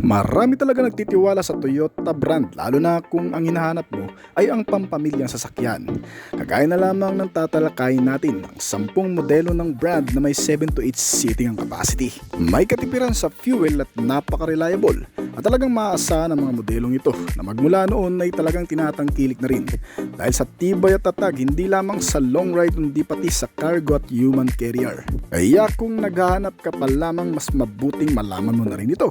Marami talaga nagtitiwala sa Toyota brand lalo na kung ang hinahanap mo ay ang pampamilyang sasakyan. Kagaya na lamang ng tatalakayin natin ang 10 modelo ng brand na may 7 to 8 seating ang capacity. May katipiran sa fuel at napaka-reliable at talagang maaasahan ang mga modelong ito na magmula noon ay talagang tinatangkilik na rin. Dahil sa tibay at tatag hindi lamang sa long ride kundi pati sa cargo at human carrier. Kaya kung naghahanap ka pa lamang mas mabuting malaman mo na rin ito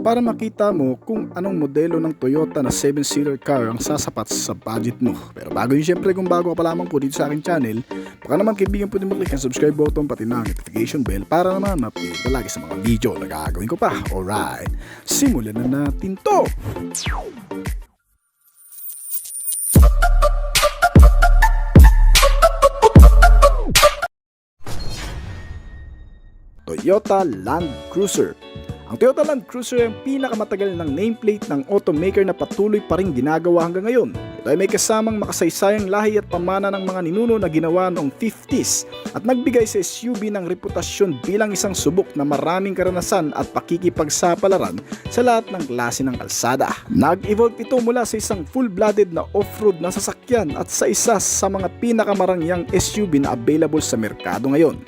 para makita mo kung anong modelo ng Toyota na 7-seater car ang sasapat sa budget mo. Pero bago yun, syempre kung bago ka pa lamang po dito sa aking channel, baka naman kaibigan pwede mo click ang subscribe button pati na notification bell para naman ma-update ka lagi sa mga video na gagawin ko pa. Alright, simulan na natin to! Toyota Land Cruiser. Ang Toyota Land Cruiser ay ang pinakamatagal ng nameplate ng automaker na patuloy pa rin ginagawa hanggang ngayon. Ito ay may kasamang makasaysayang lahi at pamana ng mga ninuno na ginawa noong 50s at nagbigay sa SUV ng reputasyon bilang isang subok na maraming karanasan at pakikipagsapalaran sa lahat ng klase ng kalsada. Nag-evolve ito mula sa isang full-blooded na off-road na sasakyan at sa isa sa mga pinakamarangyang SUV na available sa merkado ngayon.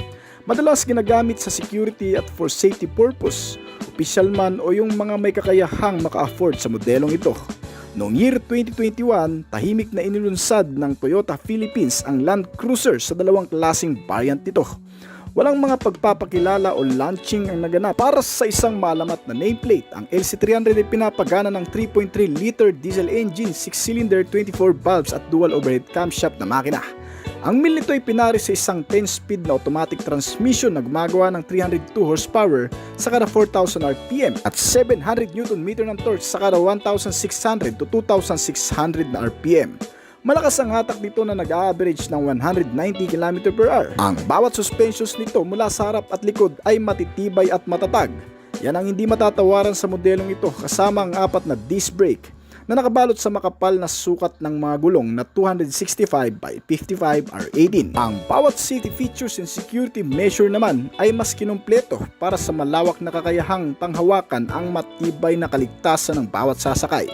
Madalas ginagamit sa security at for safety purpose, opisyal man o yung mga may kakayahang maka-afford sa modelong ito. Noong year 2021, tahimik na inilunsad ng Toyota Philippines ang Land Cruiser sa dalawang klaseng variant nito. Walang mga pagpapakilala o launching ang naganap. Para sa isang malamat na nameplate, ang LC300 ay pinapagana ng 3.3-liter diesel engine, 6-cylinder, 24 valves at dual overhead camshaft na makina. Ang mill nito ay pinari sa isang 10-speed na automatic transmission na gumagawa ng 302 horsepower sa kada 4,000 RPM at 700 Nm ng torque sa kada 1,600 to 2,600 na RPM. Malakas ang hatak nito na nag-average ng 190 km/h. Ang bawat suspensions nito mula sa harap at likod ay matitibay at matatag. Yan ang hindi matatawaran sa modelong ito kasama ang 4 na disc brake na nakabalot sa makapal na sukat ng mga gulong na 265 by 55 R18. Ang bawat safety features and security measure naman ay mas kinumpleto para sa malawak na kakayahang panghawakan ang matibay na kaligtasan ng bawat sasakay.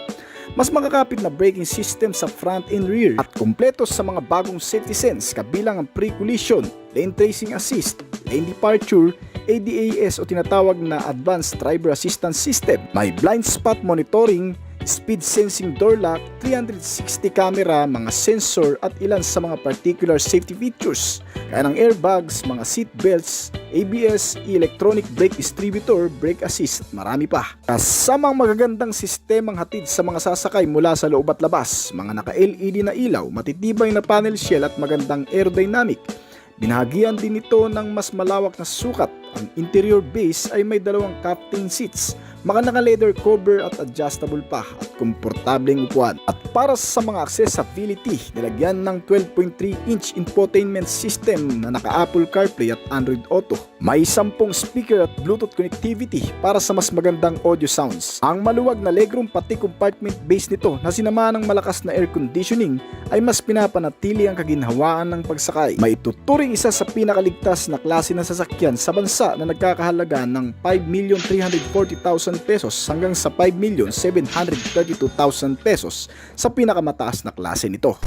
Mas makakapit na braking system sa front and rear at kumpleto sa mga bagong safety sense kabilang ang pre-collision, lane tracing assist, lane departure, ADAS o tinatawag na Advanced Driver Assistance System. May blind spot monitoring, speed sensing door lock, 360 camera, mga sensor at ilan sa mga particular safety features kaya ng airbags, mga seat belts, ABS, electronic brake distributor, brake assist at marami pa. Kasamang magagandang sistemang hatid sa mga sasakay mula sa loob at labas, mga naka-LED na ilaw, matitibay na panel shell at magandang aerodynamic. Binahagian din ito ng mas malawak na sukat. Ang interior base ay may dalawang captain seats, mga naka-leather cover at adjustable pa at komportableng upuan. At para sa mga accessibility, nilagyan ng 12.3-inch infotainment system na naka-Apple CarPlay at Android Auto. May 10 speaker at Bluetooth connectivity para sa mas magandang audio sounds. Ang maluwag na legroom pati compartment base nito na sinama ng malakas na air conditioning ay mas pinapanatili ang kaginhawaan ng pagsakay. May tuturing isa sa pinakaligtas na klase ng sasakyan sa bansa na nagkakahalaga ng 5,340,000 pesos hanggang sa 5,732,000 pesos sa pinakamataas na klase nito.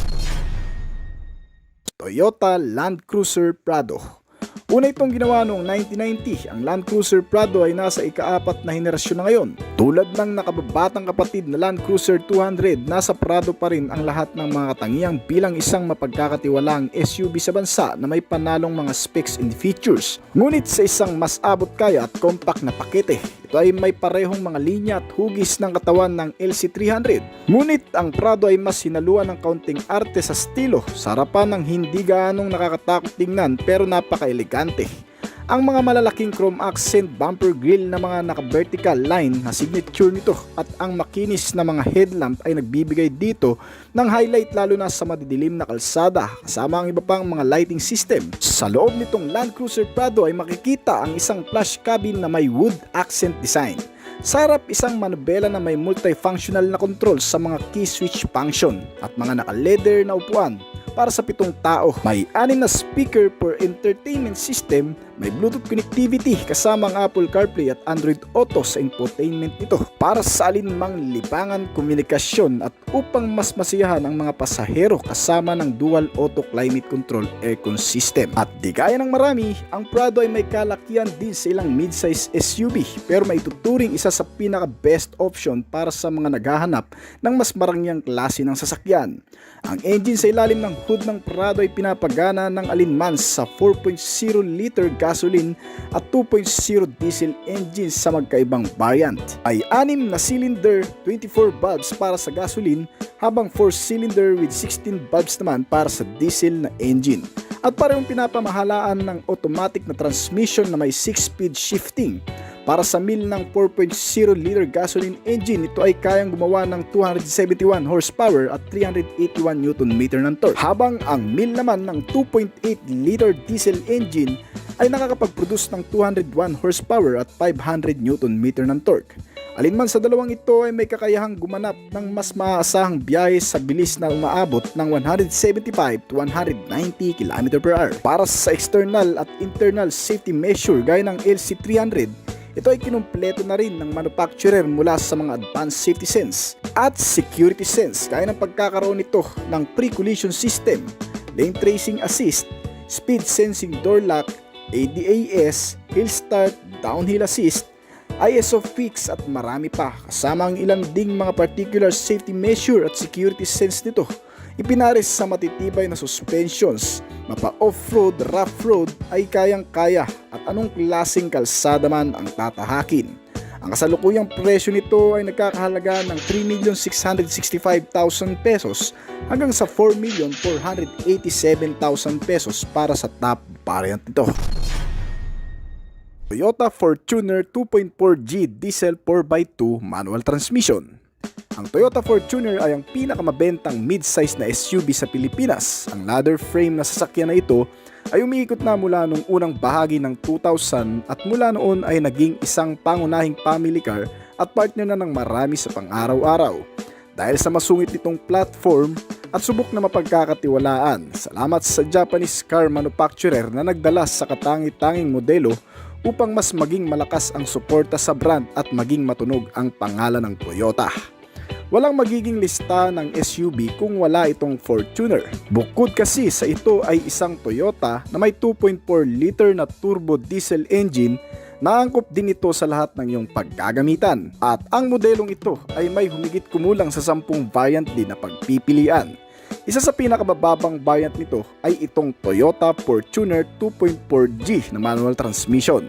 Toyota Land Cruiser Prado. Una itong ginawa noong 1990, ang Land Cruiser Prado ay nasa ika-4 na henerasyon na ngayon. Tulad ng nakababatang kapatid na Land Cruiser 200, nasa Prado pa rin ang lahat ng mga katangiang bilang isang mapagkakatiwalaang SUV sa bansa na may panalong mga specs and features. Ngunit sa isang mas abot kaya at compact na pakete, ito ay may parehong mga linya at hugis ng katawan ng LC300. Ngunit ang Prado ay mas hinaluan ng kaunting arte sa estilo, sa harapan ng hindi gaanong nakakatakot tingnan pero napaka-elegante. Ang mga malalaking chrome accent bumper grille na mga naka-vertical line na signature nito at ang makinis na mga headlamp ay nagbibigay dito ng highlight lalo na sa madidilim na kalsada kasama ang iba pang mga lighting system. Sa loob nitong Land Cruiser Prado ay makikita ang isang plush cabin na may wood accent design. Sa harap, isang manubela na may multifunctional na control sa mga key switch function at mga naka-leather na upuan para sa 7 tao. May 6 na speaker per entertainment system, May Bluetooth connectivity kasama ang Apple CarPlay at Android Auto sa infotainment nito para sa alinmang libangan komunikasyon at upang mas masiyahan ang mga pasahero kasama ng dual auto climate control aircon system. At di gaya ng marami, ang Prado ay may kalakihan din sa ilang midsize SUV pero may tuturing isa sa pinaka best option para sa mga naghahanap ng mas marangyang klase ng sasakyan. Ang engine sa ilalim ng hood ng Prado ay pinapagana ng alinman sa 4.0 liter gasoline at 2.0 diesel engines sa magkaibang variant. Ay 6 na cylinder, 24 valves para sa gasoline habang 4 cylinder with 16 valves naman para sa diesel na engine. At parehong pinapamahalaan ng automatic na transmission na may 6-speed shifting. Para sa mill ng 4.0 liter gasoline engine, ito ay kayang gumawa ng 271 horsepower at 381 Nm ng torque. Habang ang mill naman ng 2.8 liter diesel engine ay nakakapag-produce ng 201 horsepower at 500 Nm ng torque. Alinman sa dalawang ito ay may kakayahang gumanap ng mas maaasahang biyahe sa bilis na umaabot ng 175 to 190 km/h. Para sa external at internal safety measure gaya ng LC300, ito ay kinumpleto na rin ng manufacturer mula sa mga advanced safety sense at security sense gaya ng pagkakaroon nito ng pre-collision system, lane tracing assist, speed sensing door lock, ADAS, hill start, downhill assist, ISO fix at marami pa kasama ang ilang ding mga particular safety measure at security sense nito. Ipinares sa matitibay na suspensions, mapa off-road, rough road ay kayang-kaya at anong klaseng kalsada man ang tatahakin. Ang kasalukuyang presyo nito ay nagkakahalaga ng 3,665,000 pesos hanggang sa 4,487,000 pesos para sa top variant nito. Toyota Fortuner 2.4G Diesel 4x2 Manual Transmission. Ang Toyota Fortuner ay ang pinakamabentang mid-size na SUV sa Pilipinas. Ang ladder frame na sasakyan na ito ay umiikot na mula nung unang bahagi ng 2000 at mula noon ay naging isang pangunahing family car at partner na ng marami sa pang-araw-araw. Dahil sa masungit nitong platform at subok na mapagkakatiwalaan, salamat sa Japanese car manufacturer na nagdala sa katangi-tanging modelo upang mas maging malakas ang suporta sa brand at maging matunog ang pangalan ng Toyota. Walang magiging lista ng SUV kung wala itong Fortuner. Bukod kasi sa ito ay isang Toyota na may 2.4 liter na turbo diesel engine, naangkop din ito sa lahat ng iyong paggagamitan. At ang modelong ito ay may humigit kumulang sa 10 variant din na pagpipilian. Isa sa pinakamababang variant nito ay itong Toyota Fortuner 2.4G na manual transmission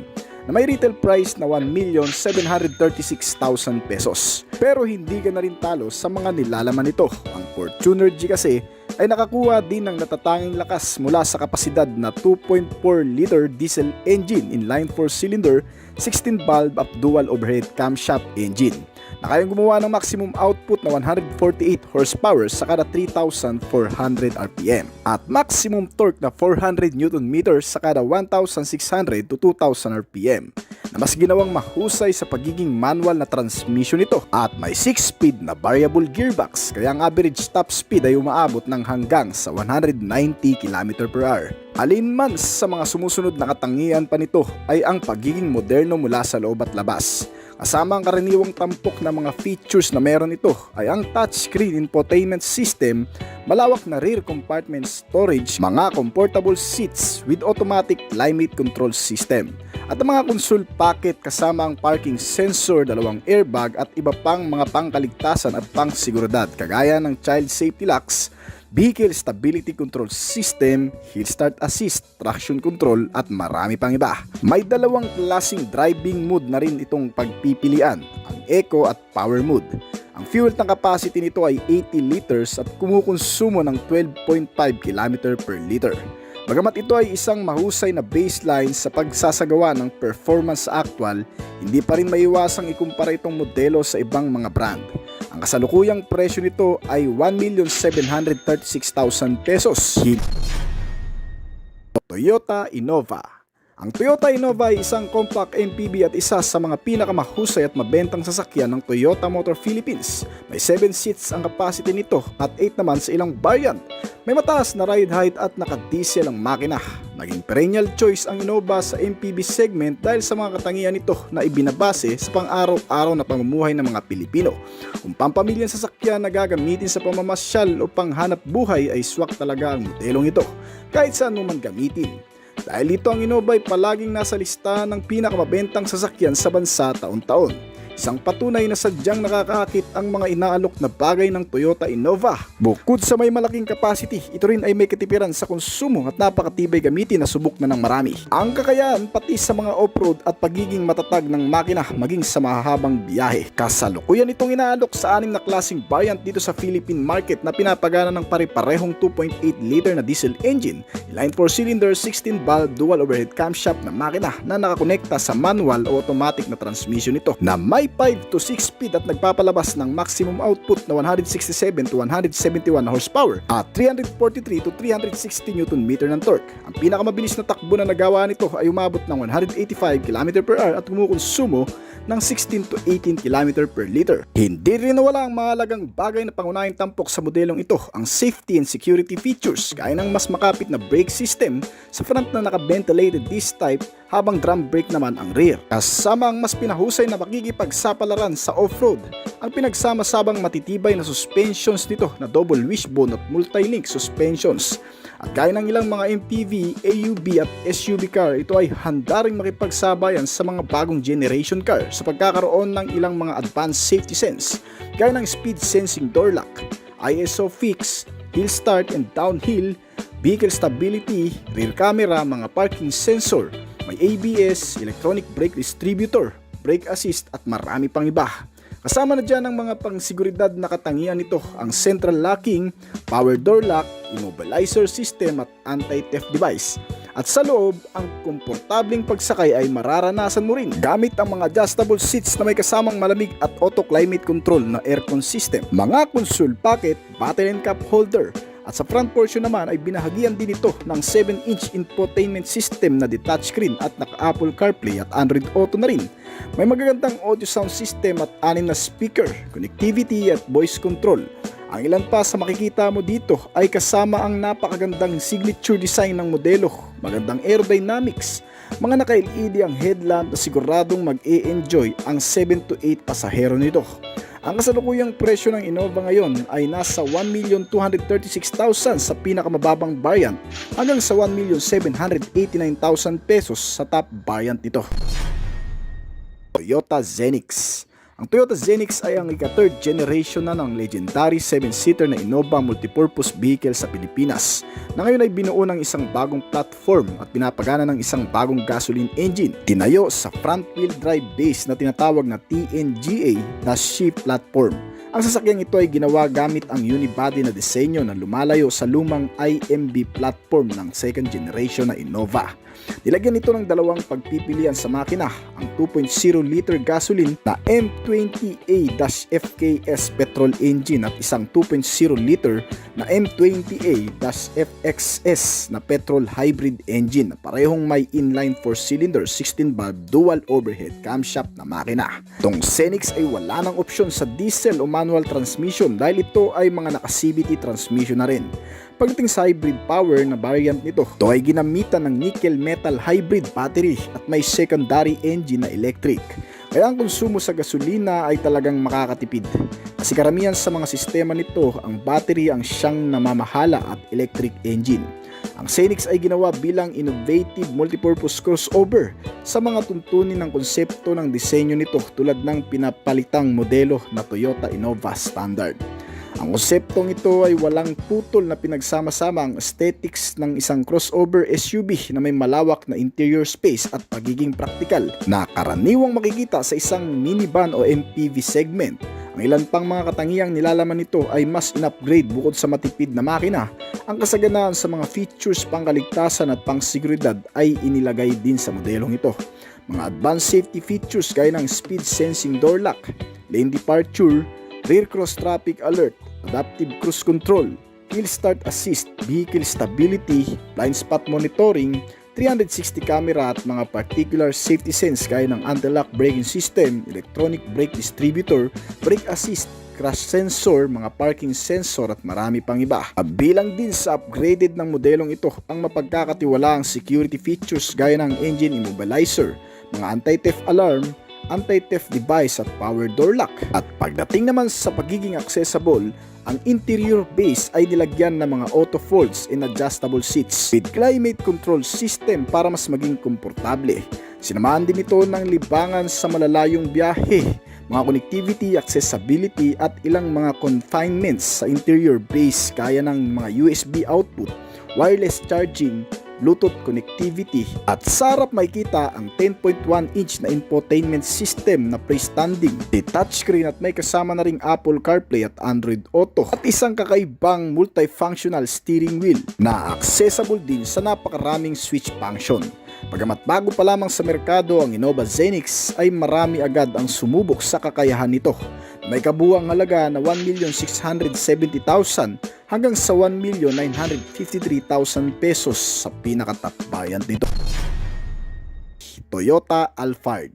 na may retail price na 1,736,000 pesos. Pero hindi ka na rin talo sa mga nilalaman nito. Ang Fortuner G kasi ay nakakuha din ng natatanging lakas mula sa kapasidad na 2.4 liter diesel engine inline 4-cylinder 16-valve at dual overhead camshaft engine na kayang gumawa ng maximum output na 148 horsepower sa kada 3,400 RPM at maximum torque na 400 Nm sa kada 1,600 to 2,000 RPM na mas ginawang mahusay sa pagiging manual na transmission nito at may 6-speed na variable gearbox kaya ang average top speed ay umaabot ng hanggang sa 190 km/h. Alinman sa mga sumusunod na katangian pa nito ay ang pagiging moderno mula sa loob at labas. Kasama ang karaniwang tampok na mga features na meron ito ay ang touchscreen infotainment system, malawak na rear compartment storage, mga comfortable seats with automatic climate control system, at ang mga console packet kasama ang parking sensor, 2 airbag at iba pang mga pangkaligtasan at pangseguridad kagaya ng child safety locks, vehicle stability control system, hill start assist, traction control at marami pang iba. May dalawang klaseng driving mode na rin itong pagpipilian, ang Eco at Power mode. Ang fuel tank capacity nito ay 80 liters at kumukonsumo ng 12.5 km per liter. Bagamat ito ay isang mahusay na baseline sa pagsasagawa ng performance sa actual, hindi pa rin maiwasang ikumpara itong modelo sa ibang mga brand. Ang kasalukuyang presyo nito ay 1,736,000 pesos. Toyota Innova. Ang Toyota Innova ay isang compact MPV at isa sa mga pinakamahusay at mabentang sasakyan ng Toyota Motor Philippines. May 7 seats ang capacity nito at 8 naman sa ilang variant. May mataas na ride height at naka-diesel ang makina. Naging perennial choice ang Innova sa MPV segment dahil sa mga katangian nito na ibinabase sa pang-araw-araw na pamumuhay ng mga Pilipino. Kung pampamilyang sasakyan na gagamitin sa pamamasyal o panghanap buhay ay swak talaga ang modelong ito, kahit saan mo man gamitin. Dahil dito ang Innova ay palaging nasa listahan ng pinakamabentang sasakyan sa bansa taon-taon. Isang patunay na sadyang nakakaakit ang mga inaalok na bagay ng Toyota Innova. Bukod sa may malaking capacity, ito rin ay may katipiran sa konsumo at napakatibay gamitin na subok na ng marami. Ang kakayahan pati sa mga off-road at pagiging matatag ng makina maging sa mahahabang biyahe. Kasalukuyan itong inaalok sa 6 na klaseng variant dito sa Philippine market na pinapagana ng pare-parehong 2.8 liter na diesel engine, inline 4-cylinder 16-valve dual overhead camshaft na makina na nakakonekta sa manual o automatic na transmission nito na may 5 to 6 speed at nagpapalabas ng maximum output na 167 to 171 horsepower at 343 to 360 Nm ng torque. Ang pinakamabilis na takbo na nagawa nito ay umabot ng 185 km/h at kumukonsumo ng 16 to 18 km per liter. Hindi rin nawala ang mahalagang bagay na pangunahing tampok sa modelong ito, ang safety and security features gaya ng mas makapit na brake system sa front na naka-ventilated disc type habang drum brake naman ang rear. Kasama ang mas pinahusay na makikipagsapalaran sa off-road, ang pinagsama-sabang matitibay na suspensions nito na double wishbone at multi-link suspensions. At gaya ng ilang mga MPV, AUV at SUV car, ito ay handa ring makipagsabayan sa mga bagong generation car sa pagkakaroon ng ilang mga advanced safety sense gaya ng speed sensing door lock, ISO fix, hill start and downhill, vehicle stability, rear camera, mga parking sensor, may ABS, electronic brake distributor, brake assist at marami pang iba. Kasama na dyan ang mga pangsiguridad na katangian nito, ang central locking, power door lock, immobilizer system at anti-theft device. At sa loob, ang komportableng pagsakay ay mararanasan mo rin gamit ang mga adjustable seats na may kasamang malamig at auto climate control na aircon system, mga console pocket, battery and cup holder. At sa front portion naman ay binahagian din ito ng 7-inch infotainment system na detached screen at naka-Apple CarPlay at Android Auto na rin. May magagandang audio sound system at 6 na speaker, connectivity at voice control. Ang ilan pa sa makikita mo dito ay kasama ang napakagandang signature design ng modelo, magandang aerodynamics, mga naka-LED ang headlamp na siguradong mag-e-enjoy ang 7 to 8 pasahero nito. Ang kasalukuyang presyo ng Innova ngayon ay nasa 1,236,000 sa pinakamababang variant hanggang sa 1,789,000 pesos sa top variant nito. Toyota Zenix. Ang Toyota Zenix ay ang ika-third generation na ng legendary 7-seater na Innova multipurpose vehicle sa Pilipinas na ngayon ay binuo ng isang bagong platform at pinapagana ng isang bagong gasoline engine. Tinayo sa front-wheel drive base na tinatawag na TNGA na shift platform. Ang sasakyang ito ay ginawa gamit ang unibody na disenyo na lumalayo sa lumang IMB platform ng second generation na Innova. Nilagyan ito ng dalawang pagpipilian sa makina, ang 2.0 liter gasoline na M20A-FKS petrol engine at isang 2.0 liter na M20A-FXS na petrol hybrid engine na parehong may inline 4-cylinder 16-valve dual overhead camshaft na makina. Itong Zenix ay wala ng opsyon sa diesel o manual transmission dahil ito ay mga naka-CVT transmission na rin. Pagdating sa hybrid power na variant nito, ito ay ginamitan ng nickel metal hybrid battery at may secondary engine na electric. Kaya ang konsumo sa gasolina ay talagang makakatipid. Kasi karamihan sa mga sistema nito, ang battery ang siyang namamahala at electric engine. Ang Zenix ay ginawa bilang innovative multipurpose crossover sa mga tuntunin ng konsepto ng disenyo nito tulad ng pinapalitang modelo na Toyota Innova Standard. Ang konseptong ito ay walang putol na pinagsama-sama ang aesthetics ng isang crossover SUV na may malawak na interior space at pagiging praktikal na karaniwang makikita sa isang minivan o MPV segment. Ang ilan pang mga katangiang nilalaman nito ay mas in-upgrade bukod sa matipid na makina. Ang kasaganaan sa mga features pangkaligtasan at pangseguridad ay inilagay din sa modelong ito. Mga advanced safety features gaya ng speed sensing door lock, lane departure, rear cross traffic alert, adaptive cruise control, hill start assist, vehicle stability, blind spot monitoring, 360 camera at mga particular safety sense gaya ng anti-lock braking system, electronic brake distributor, brake assist, anti-crash sensor, mga parking sensor at marami pang iba. Bilang din sa upgraded ng modelong ito ang mapagkakatiwalaang security features gaya ng engine immobilizer, mga anti-theft alarm, anti-theft device at power door lock. At pagdating naman sa pagiging accessible, ang interior base ay nilagyan ng mga auto folds and adjustable seats with climate control system para mas maging komportable. Sinamahan din ito ng libangan sa malalayong biyahe, mga connectivity, accessibility at ilang mga confinements sa interior base gaya ng mga USB output, wireless charging, Bluetooth connectivity at sa harap makikita ang 10.1-inch na infotainment system na freestanding, touchscreen at may kasama na ring Apple CarPlay at Android Auto at isang kakaibang multifunctional steering wheel na accessible din sa napakaraming switch function. Bagamat bago pa lamang sa merkado ang Innova Zenix ay marami agad ang sumubok sa kakayahan nito. May kabuuang halaga na 1,670,000 hanggang sa 1,953,000 pesos sa pinaka-top variant nito. Toyota Alphard.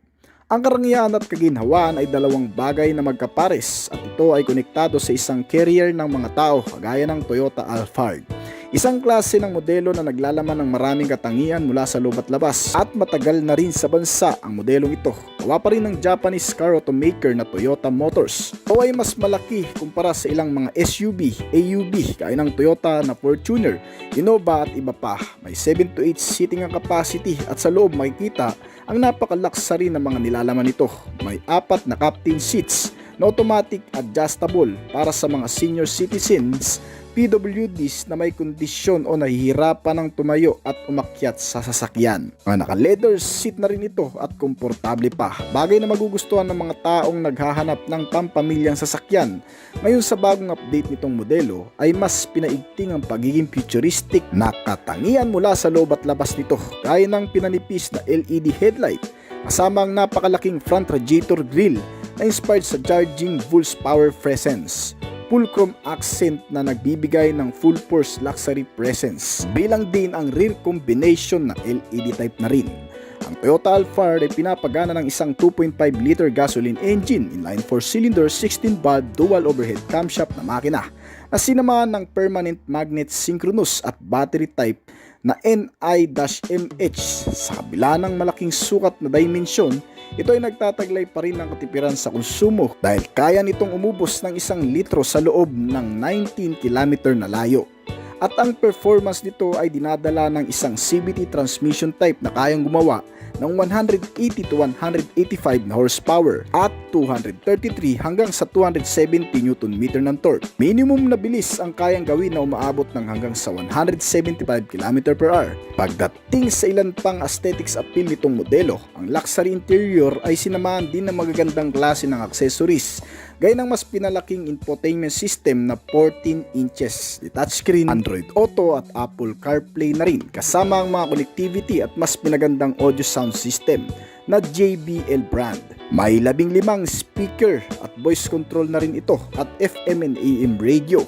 Ang karangyaan at kaginhawaan ay dalawang bagay na magkapares at ito ay konektado sa isang carrier ng mga tao kagaya ng Toyota Alphard. Isang klase ng modelo na naglalaman ng maraming katangian mula sa loob at labas at matagal na rin sa bansa ang modelong ito. Gawa pa rin ng Japanese car automaker na Toyota Motors. Ito ay mas malaki kumpara sa ilang mga SUV, AUV gaya ng Toyota na Fortuner, Innova at iba pa. May 7 to 8 seating ang capacity at sa loob makikita ang napaka-luxury ng mga nilalaman nito. May 4 na captain seats na automatic adjustable para sa mga senior citizens, PWDs na may kondisyon o nahihirapan ng tumayo at umakyat sa sasakyan. Mga naka-leather seat na rin ito at komportable pa. Bagay na magugustuhan ng mga taong naghahanap ng pampamilyang sasakyan. Ngayon sa bagong update nitong modelo ay mas pinaigting ang pagiging futuristic na katangian mula sa loob at labas nito. Gaya ng pinanipis na LED headlight kasama ang napakalaking front radiator grille na inspired sa Charging Bulls Power Presence. Full chrome accent na nagbibigay ng full force luxury presence. Bilang din ang rear combination na LED type na rin. Ang Toyota Alphard ay pinapagana ng isang 2.5 liter gasoline engine, inline 4-cylinder 16-valve dual overhead camshaft na makina na sinamahan ng permanent magnet synchronous at battery type na NI-MH. Sa kabila ng malaking sukat na dimensyon, ito ay nagtataglay pa rin ng katipiran sa konsumo dahil kaya nitong umubos ng 1 litro sa loob ng 19 km na layo. At ang performance nito ay dinadala ng isang CVT transmission type na kayang gumawa ng 180 to 185 na horsepower at 233 hanggang sa 270 Nm ng torque. Minimum na bilis ang kayang gawin na umaabot ng hanggang sa 175 km/h. Pagdating sa ilan pang aesthetics appeal nitong modelo, ang luxury interior ay sinamahan din ng magagandang klase ng accessories gaya ng mas pinalaking infotainment system na 14 inches, touchscreen, Android Auto at Apple CarPlay na rin, kasama ang mga connectivity at mas pinagandang audio sound system na JBL brand. May 15 speaker at voice control na rin ito at FM and AM radio.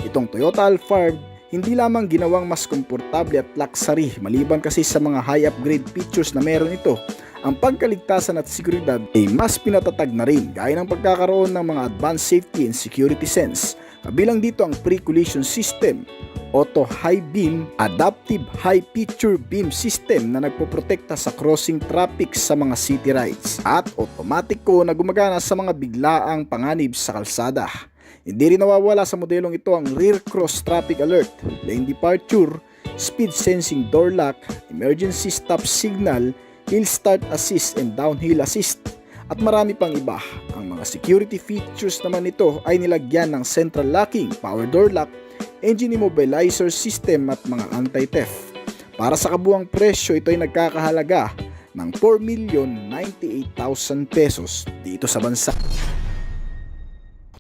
Itong Toyota Alphard hindi lamang ginawang mas komportable at luxury maliban kasi sa mga high upgrade features na meron ito, ang pagkaligtasan at seguridad ay mas pinatatag na rin gaya ng pagkakaroon ng mga advanced safety and security sense. Kabilang dito ang pre-collision system, auto high beam, adaptive high picture beam system na nagpoprotekta sa crossing traffic sa mga city rides at automatiko na gumagana sa mga biglaang panganib sa kalsada. Hindi rin nawawala sa modelong ito ang rear cross traffic alert, lane departure, speed sensing door lock, emergency stop signal, hill start assist and downhill assist at marami pang iba. Ang mga security features naman nito ay nilagyan ng central locking, power door lock, engine immobilizer system at mga anti-theft. Para sa kabuuang presyo, ito ay nagkakahalaga ng 4,098,000 pesos dito sa bansa.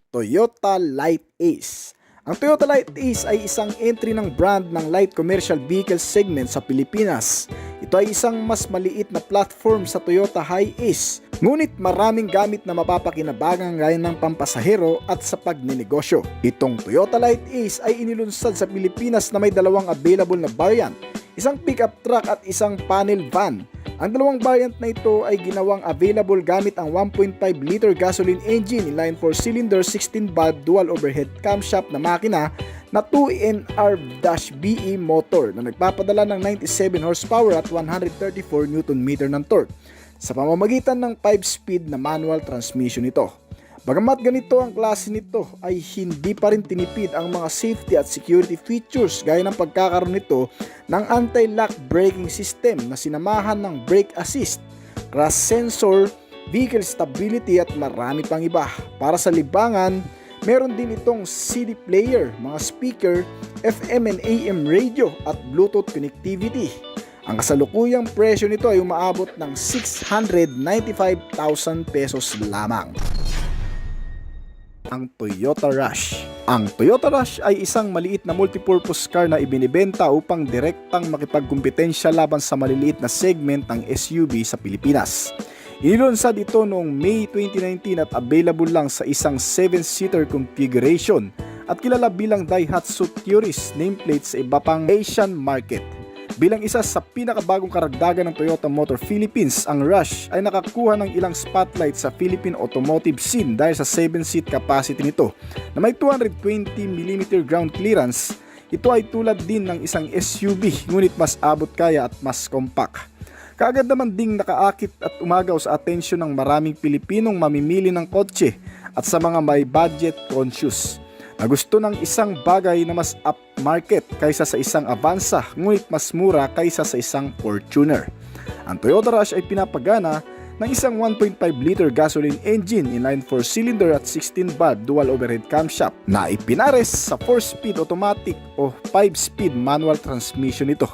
Toyota Light Ace. Ang Toyota Light Ace ay isang entry ng brand ng light commercial vehicle segment sa Pilipinas. Ito ay isang mas maliit na platform sa Toyota Hi-Ace, ngunit maraming gamit na mapapakinabangan gaya ng pampasahero at sa pagnenegosyo. Itong Toyota Light Ace ay inilunsad sa Pilipinas na may dalawang available na variant, isang pickup truck at isang panel van Ang dalawang variant na ito ay ginawang available gamit ang 1.5 liter gasoline engine inline 4-cylinder 16-valve dual overhead camshaft na makina na 2NR-BE motor na nagpapadala ng 97 horsepower at 134 Nm ng torque sa pamamagitan ng 5-speed na manual transmission nito. Bagamat ganito ang klase nito ay hindi pa rin tinipid ang mga safety at security features gaya ng pagkakaroon nito ng anti-lock braking system na sinamahan ng brake assist, crash sensor, vehicle stability at marami pang iba. Para sa libangan, meron din itong CD player, mga speaker, FM and AM radio at Bluetooth connectivity. Ang kasalukuyang presyo nito ay umaabot ng 695,000 pesos lamang. Ang Toyota Rush. Ang Toyota Rush ay isang maliit na multipurpose car na ibinibenta upang direktang makipagkumpetensya laban sa maliliit na segment ng SUV sa Pilipinas. Inilunsad ito noong May 2019 at available lang sa isang 7-seater configuration at kilala bilang Daihatsu Tourist nameplate sa iba pang Asian market. Bilang isa sa pinakabagong karagdagan ng Toyota Motor Philippines, ang Rush ay nakakuha ng ilang spotlight sa Philippine automotive scene dahil sa 7-seat capacity nito na may 220mm ground clearance. Ito ay tulad din ng isang SUV ngunit mas abot kaya at mas compact. Kaagad naman ding nakaakit at umagaw sa atensyon ng maraming Pilipinong mamimili ng kotse at sa mga may budget conscious na gusto ng isang bagay na mas upmarket kaysa sa isang Avanza ngunit mas mura kaysa sa isang Fortuner. Ang Toyota Rush ay pinapagana ng isang 1.5 liter gasoline engine inline 4-cylinder at 16-valve dual overhead camshaft na ipinares sa 4-speed automatic o 5-speed manual transmission ito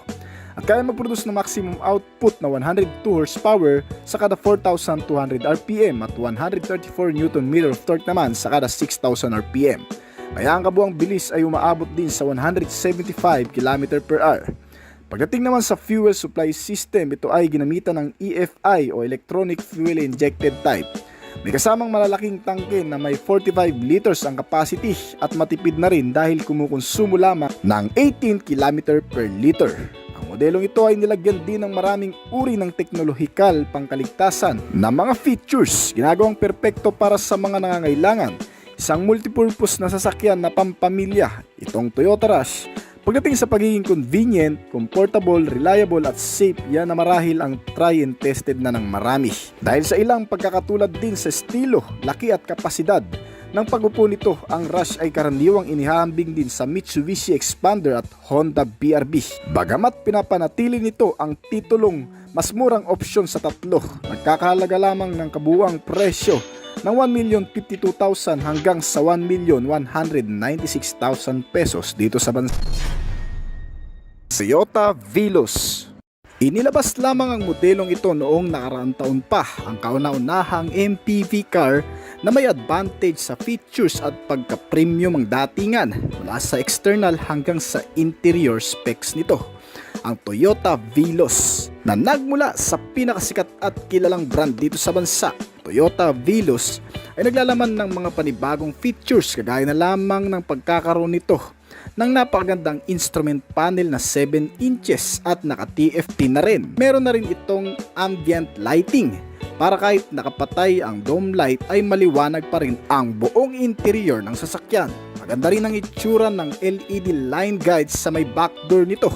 at kaya mag-produce ng maximum output na 102 horsepower sa kada 4,200 RPM at 134 Nm of torque naman sa kada 6,000 RPM. Kaya ang kabuang bilis ay umaabot din sa 175 km/h. Pagdating naman sa fuel supply system, ito ay ginamitan ng EFI o Electronic Fuel Injected Type. May kasamang malalaking tangke na may 45 liters ang capacity at matipid na rin dahil kumukonsumo lamang ng 18 km/liter. Ang modelong ito ay nilagyan din ng maraming uri ng teknolohikal pangkaligtasan na mga features, ginagawang perpekto para sa mga nangangailangan isang multipurpose na sasakyan na pampamilya. Itong Toyota Rush, pagdating sa pagiging convenient, comfortable, reliable at safe, yan na marahil ang try and tested na ng marami. Dahil sa ilang pagkakatulad din sa estilo, laki at kapasidad ng pag-upo nito, ang Rush ay karaniwang inihahambing din sa Mitsubishi Expander at Honda BRB. Bagamat pinapanatili nito ang titulong mas murang opsyon sa tatlo, nagkakahalaga lamang ng kabuuang presyo ng 1,052,000 hanggang sa 1,196,000 pesos dito sa bansa. Toyota Veloz. Inilabas lamang ang modelong ito noong nakaraang taon pa, ang kauna-unahang MPV car na may advantage sa features at pagka-premium ang datingan mula sa external hanggang sa interior specs nito. Ang Toyota Veloz na nagmula sa pinakasikat at kilalang brand dito sa bansa. Toyota Veloz ay naglalaman ng mga panibagong features kagaya na lamang ng pagkakaroon nito ng napakagandang instrument panel na 7 inches at naka-TFT na rin. Meron na rin itong ambient lighting para kahit nakapatay ang dome light ay maliwanag pa rin ang buong interior ng sasakyan. Maganda rin ang itsura ng LED line guides sa may back door nito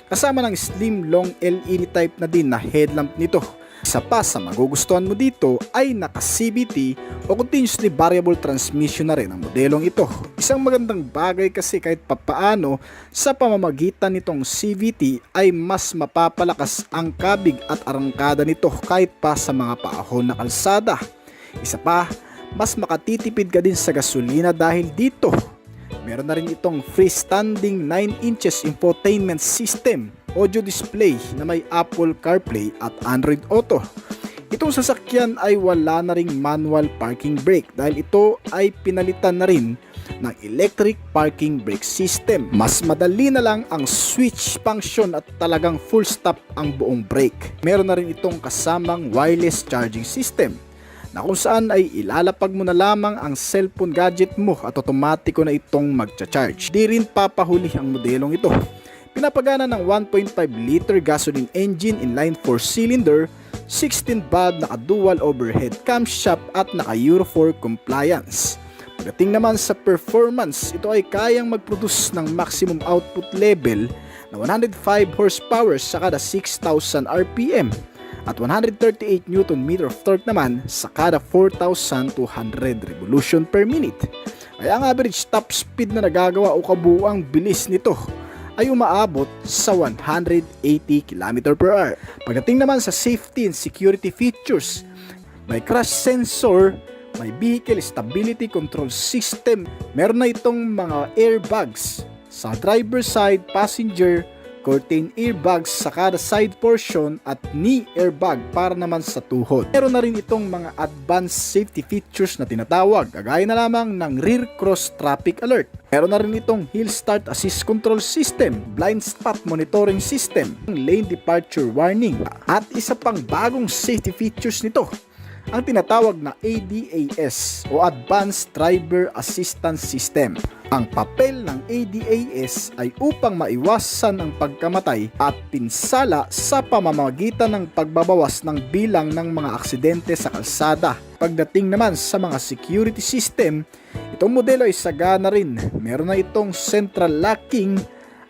kasama ng slim long LED type na din na headlamp nito. Isa pa sa magugustuhan mo dito ay naka-CVT o continuously variable transmission na rin ang modelong ito. Isang magandang bagay kasi kahit papaano sa pamamagitan nitong CVT ay mas mapapalakas ang kabig at arangkada nito kahit pa sa mga paahon na kalsada. Isa pa, mas makatitipid ka din sa gasolina dahil dito. Meron na rin itong freestanding 9 inches infotainment system, audio display na may Apple CarPlay at Android Auto. Itong sasakyan ay wala na ring manual parking brake dahil ito ay pinalitan na rin ng electric parking brake system. Mas madali na lang ang switch function at talagang full stop ang buong brake. Meron na rin itong kasamang wireless charging system na kung saan ay ilalapag mo na lamang ang cellphone gadget mo at otomatiko na itong magcha-charge. Di rin papahuli ang modelong ito. Pinapagana ng 1.5 liter gasoline engine inline 4-cylinder, 16 valve, naka-dual overhead camshaft at naka-Euro 4 compliance. Pagdating naman sa performance, ito ay kayang mag-produce ng maximum output level na 105 horsepower sa kada 6,000 RPM at 138 Nm of torque naman sa kada 4,200 revolution per minute. Kaya ang average top speed na nagagawa o kabuuang bilis nito ay umaabot sa 180 km/h. Pagdating naman sa safety and security features, may crash sensor, may vehicle stability control system, meron na itong mga airbags sa driver side, passenger, curtain airbags sa kada side portion at knee airbag para naman sa tuhod. Meron na rin itong mga advanced safety features na tinatawag, kagaya na lamang ng rear cross traffic alert. Meron na rin itong hill start assist control system, blind spot monitoring system, lane departure warning, at isa pang bagong safety features nito, ang tinatawag na ADAS o Advanced Driver Assistance System. Ang papel ng ADAS ay upang maiwasan ang pagkamatay at pinsala sa pamamagitan ng pagbabawas ng bilang ng mga aksidente sa kalsada. Pagdating naman sa mga security system, itong modelo ay sagana rin. Meron na itong central locking,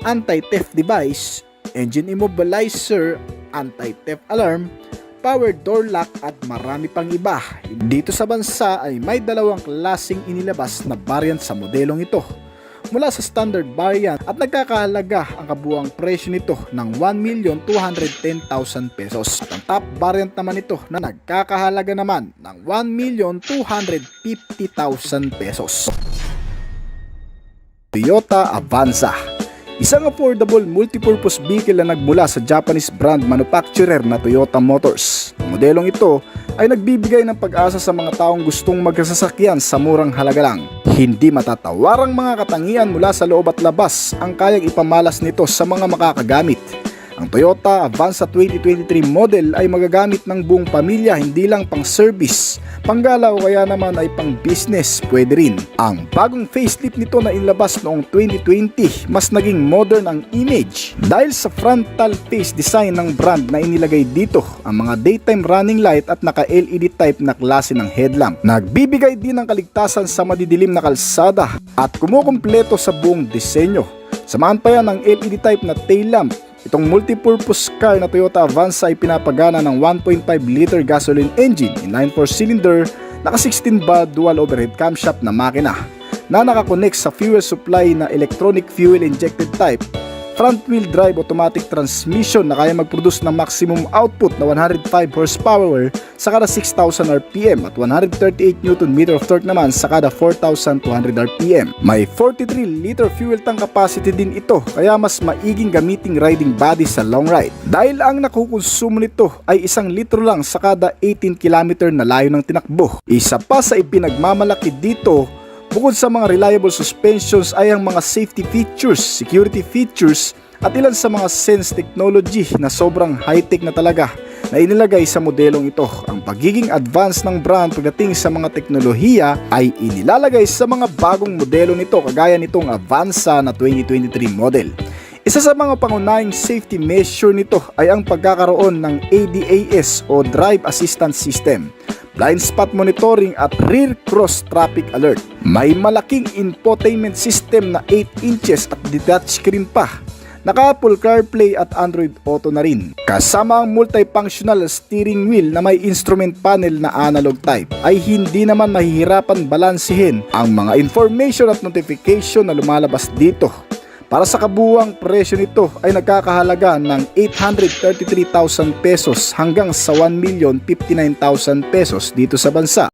anti-theft device, engine immobilizer, anti-theft alarm, power door lock at marami pang iba. Dito sa bansa ay may dalawang klaseng inilabas na variant sa modelong ito. Mula sa standard variant at nagkakahalaga ang kabuuang presyo nito ng 1,210,000 pesos. At ang top variant naman ito na nagkakahalaga naman ng 1,250,000 pesos. Toyota Avanza, isang affordable multipurpose vehicle na nagmula sa Japanese brand manufacturer na Toyota Motors. Ang modelong ito ay nagbibigay ng pag-asa sa mga taong gustong magkasasakyan sa murang halaga lang. Hindi matatawarang mga katangian mula sa loob at labas ang kayang ipamalas nito sa mga makakagamit. Ang Toyota Avanza 2023 model ay magagamit ng buong pamilya, hindi lang pang service, panggala o kaya naman ay pang business, pwede rin. Ang bagong facelift nito na inlabas noong 2020, mas naging modern ang image dahil sa frontal face design ng brand na inilagay dito ang mga daytime running light at naka-LED type na klase ng headlamp. Nagbibigay din ng kaligtasan sa madidilim na kalsada at kumukumpleto sa buong disenyo. Samahan pa yan ng LED type na tail lamp. Itong multipurpose car na Toyota Avanza ay pinapagana ng 1.5 liter gasoline engine inline 4-cylinder, naka 16 valve dual overhead camshaft na makina na nakakonect sa fuel supply na electronic fuel injected type, front wheel drive automatic transmission na kaya mag-produce ng maximum output na 105 horsepower sa kada 6,000 RPM at 138 Nm of torque naman sa kada 4,200 RPM. May 43 liter fuel tank capacity din ito, kaya mas maiging gamiting riding body sa long ride. Dahil ang nakukonsumo nito ay 1 litro lang sa kada 18 km na layo ng tinakbo. Isa pa sa ipinagmamalaki dito, bukod sa mga reliable suspensions ay ang mga safety features, security features at ilan sa mga sense technology na sobrang high-tech na talaga na inilagay sa modelong ito. Ang pagiging advanced ng brand pagdating sa mga teknolohiya ay inilalagay sa mga bagong modelo nito kagaya nitong Avanza na 2023 model. Isa sa mga pangunahing safety measure nito ay ang pagkakaroon ng ADAS o Drive Assistance System, blind spot monitoring at rear cross traffic alert. May malaking infotainment system na 8 inches at detached screen pa. Naka-Apple CarPlay at Android Auto na rin. Kasama ang multifunctional steering wheel na may instrument panel na analog type, ay hindi naman mahihirapan balansehin ang mga information at notification na lumalabas dito. Para sa kabuuang presyo nito ay nagkakahalaga ng 833,000 pesos hanggang sa 1,059,000 pesos dito sa bansa.